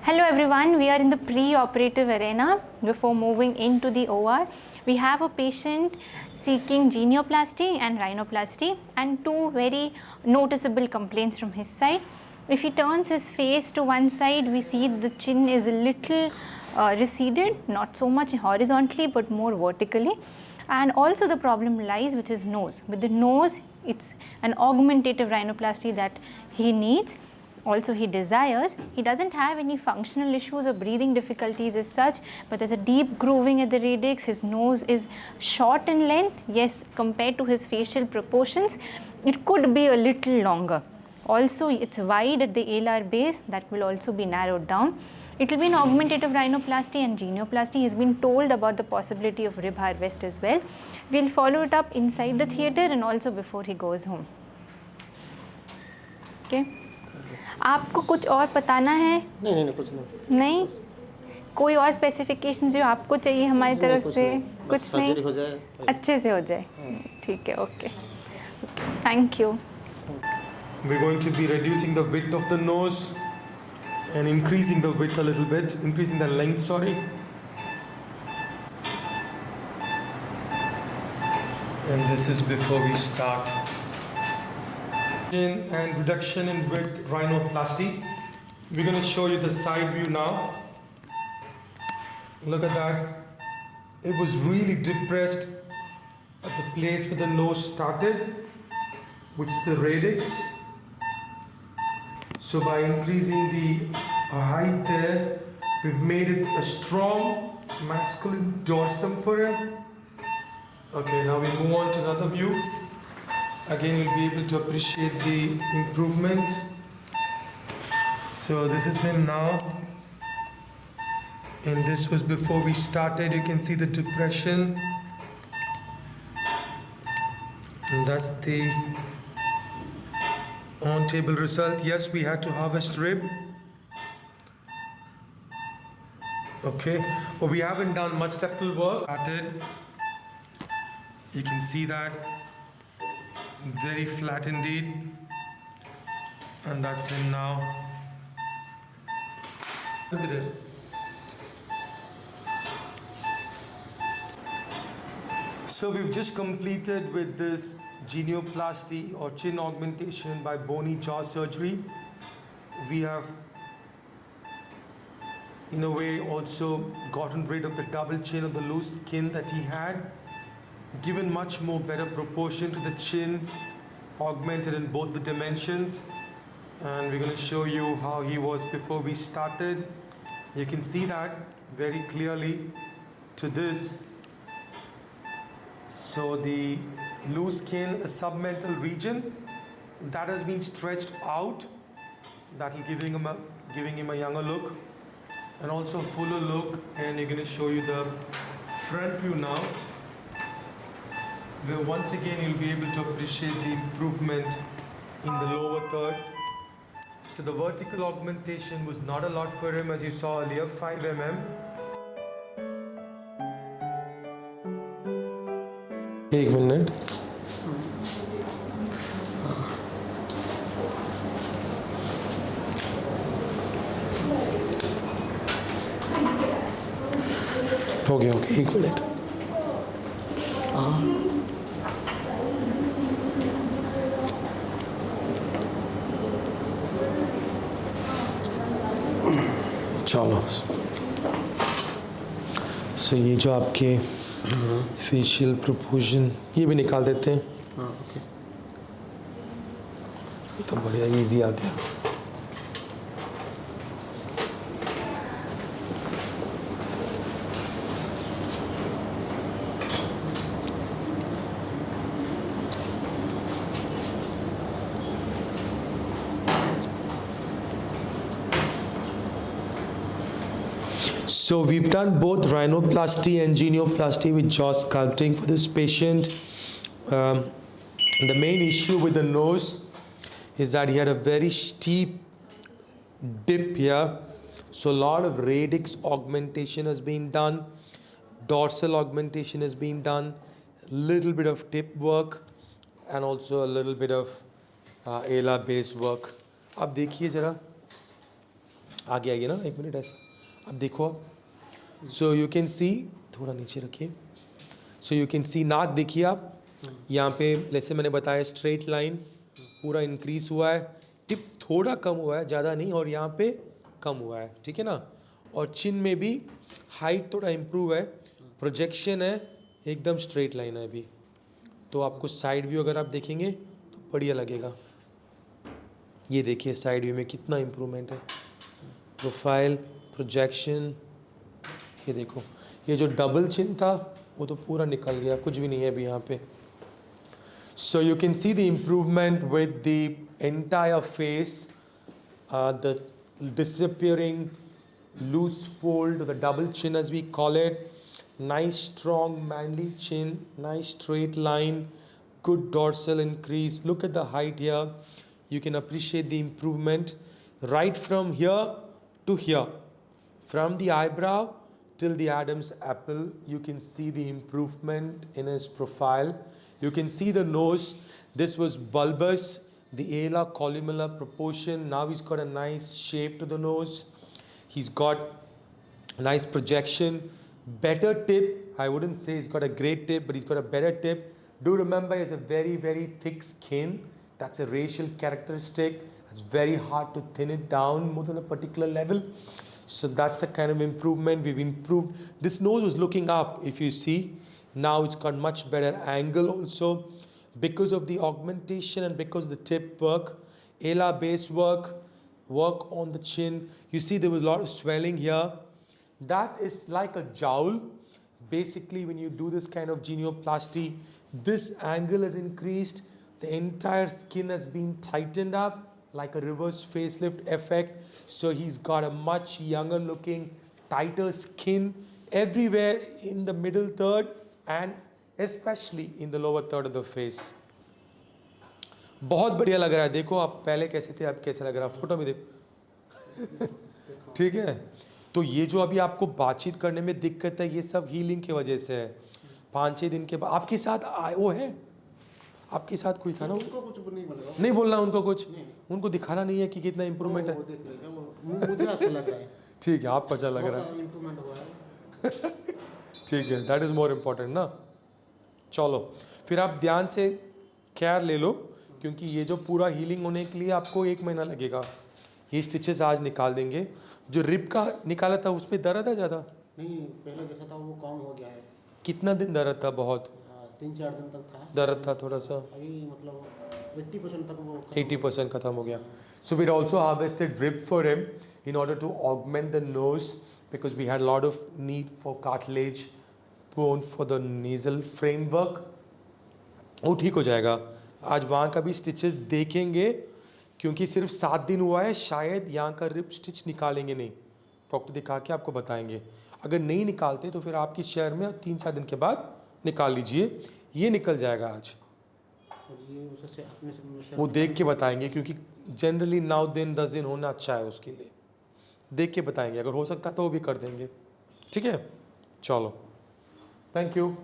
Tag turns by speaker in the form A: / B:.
A: Hello everyone, we are in the pre-operative arena. Before moving into the OR, we have a patient seeking genioplasty and rhinoplasty and two very noticeable complaints from his side. If he turns his face to one side, we see the chin is a little receded, not so much horizontally but more vertically. And also the problem lies with his nose. With the nose, it's an augmentative rhinoplasty that he needs. Also he desires. He doesn't have any functional issues or breathing difficulties as such, but there's a deep grooving at the radix. His nose is short in length. Yes, compared to his facial proportions, it could be a little longer. Also it's wide at the alar base, that will also be narrowed down. It will be an augmentative rhinoplasty and genioplasty. He's been told about the possibility of rib harvest as well. We'll follow it up inside the theatre and also before he goes home. Okay. आपको कुछ और बताना है?
B: नहीं कुछ
A: नहीं कोई और स्पेसिफिकेशन जो आपको चाहिए हमारी तरफ से? कुछ नहीं,
B: हो जाए
A: अच्छे से हो जाए, ठीक है. Okay, thank you.
C: We're going to be reducing the width of the nose and increasing the width a little bit, increasing the length, sorry. And this is before we start. And reduction in width rhinoplasty. We're going to show you the side view now. Look at that. It was really depressed at the place where the nose started, which is the radix. So by increasing the height there, we've made it a strong masculine dorsum for him. Okay, now we move on to another view. Again, you'll be able to appreciate the improvement. So this is him now. And this was before we started. You can see the depression. And that's the on-table result. Yes, we had to harvest rib. Okay, but we haven't done much septal work. You can see that. Very flat indeed. And that's him now. Look at it. So we've just completed with this genioplasty or chin augmentation by bony jaw surgery. We have in a way also gotten rid of the double chin of the loose skin that he had, given much more better proportion to the chin, augmented in both the dimensions. And we're going to show you how he was before we started. You can see that very clearly to this. So the loose skin, a submental region that has been stretched out, that will giving him a younger look and also a fuller look. And you're going to show you the front view now, where once again you'll be able to appreciate the improvement in the lower third. So the vertical augmentation was not a lot for him, as you saw earlier, 5 mm.
B: एक minute. Okay एक minute. चलो. सो ये जो आपके facial proportion ये भी निकाल देते हैं. ओके, ये तो बढ़िया इजी आ गया. So we've done both rhinoplasty and genioplasty with jaw sculpting for this patient. The main issue with the nose is that he had a very steep dip here. So a lot of radix augmentation has been done, dorsal augmentation has been done, little bit of tip work and also a little bit of alar base work. आप देखिए जरा, आगे आइए ना, 1 minute ऐसा। अब देखो आप, सो यू कैन सी, थोड़ा नीचे रखिए। सो यू कैन सी नाक देखिए आप, यहाँ पे जैसे मैंने बताया स्ट्रेट लाइन पूरा इंक्रीज हुआ है, टिप थोड़ा कम हुआ है, ज़्यादा नहीं, और यहाँ पे कम हुआ है, ठीक है ना। और चिन में भी हाइट थोड़ा इम्प्रूव है, प्रोजेक्शन है, एकदम स्ट्रेट लाइन है अभी। तो आपको साइड व्यू अगर आप देखेंगे तो बढ़िया लगेगा। ये देखिए साइड व्यू में कितना इम्प्रूवमेंट है, प्रोफाइल, प्रोजेक्शन। ये देखो, ये जो डबल चिन था वो तो पूरा निकल गया, कुछ भी नहीं है अभी यहाँ पे। So you can see the improvement with the entire face, the disappearing loose fold, the double chin as we call it, nice strong manly chin, nice straight line, good dorsal increase. Look at the height here. You can appreciate the improvement right from here to here, from the eyebrow till the Adam's apple. You can see the improvement in his profile. You can see the nose. This was bulbous, the ala columella proportion. Now he's got a nice shape to the nose. He's got nice projection, better tip. I wouldn't say he's got a great tip, but he's got a better tip. Do remember he has a very, very thick skin. That's a racial characteristic. It's very hard to thin it down more than a particular level. So that's the kind of improvement we've improved. This nose was looking up, if you see. Now it's got much better angle also because of the augmentation and because of the tip work, ala base work on the chin. You see there was a lot of swelling here. That is like a jowl. Basically when you do this kind of genioplasty, this angle has increased. The entire skin has been tightened up like a reverse facelift effect. So he's got a much younger looking, tighter skin everywhere in the middle third and especially in the lower third of the face. बहुत बढ़िया लग रहा है। देखो आप पहले कैसे थे, अब कैसे लग रहा है, फोटो में देखो। ठीक है, तो ये जो अभी आपको बातचीत करने में दिक्कत है, ये सब हीलिंग की वजह से है। 5-6 दिन के बाद आपके साथ वो है, आपके साथ कोई था ना,
D: उनको कुछ
B: नहीं बोलना उनको कुछ, उनको दिखाना नहीं है कि कितना इम्प्रूवमेंट है।
D: मुझे अच्छा लग रहा है।
B: ठीक है, आपको अच्छा लग रहा है,
D: इम्प्रूवमेंट हुआ है।
B: ठीक है, दैट इज़ मोर इम्पोर्टेंट ना। चलो फिर आप ध्यान से केयर ले लो, क्योंकि ये जो पूरा हीलिंग होने के लिए आपको 1 महीना लगेगा। ये स्टिचेस आज निकाल देंगे। जो रिब का निकाला था उसमें दर्द है ज़्यादा?
D: नहीं, पहले जैसा था वो कम हो गया है।
B: कितना दिन दर्द था? बहुत
D: 3-4 दिन तक था
B: दर्द था थोड़ा सा,
D: अभी मतलब 80% तक वो
B: 80% खत्म हो गया। So we also harvested rib for him in order to augment the nose because we had a lot of need for cartilage bone for the nasal framework. वो ठीक हो जाएगा। आज वहाँ का भी स्टिचेस देखेंगे, क्योंकि सिर्फ 7 दिन हुआ है, शायद यहाँ का रिब स्टिच निकालेंगे नहीं, डॉक्टर दिखा के आपको बताएंगे। अगर नहीं निकालते तो फिर आपकी शहर में 3-4 दिन के बाद निकाल लीजिए, ये निकल जाएगा आज। वो देख के बताएंगे, क्योंकि जनरली 9 दिन 10 दिन होना अच्छा है उसके लिए, देख के बताएंगे। अगर हो सकता है तो वो भी कर देंगे। ठीक है, चलो, थैंक यू।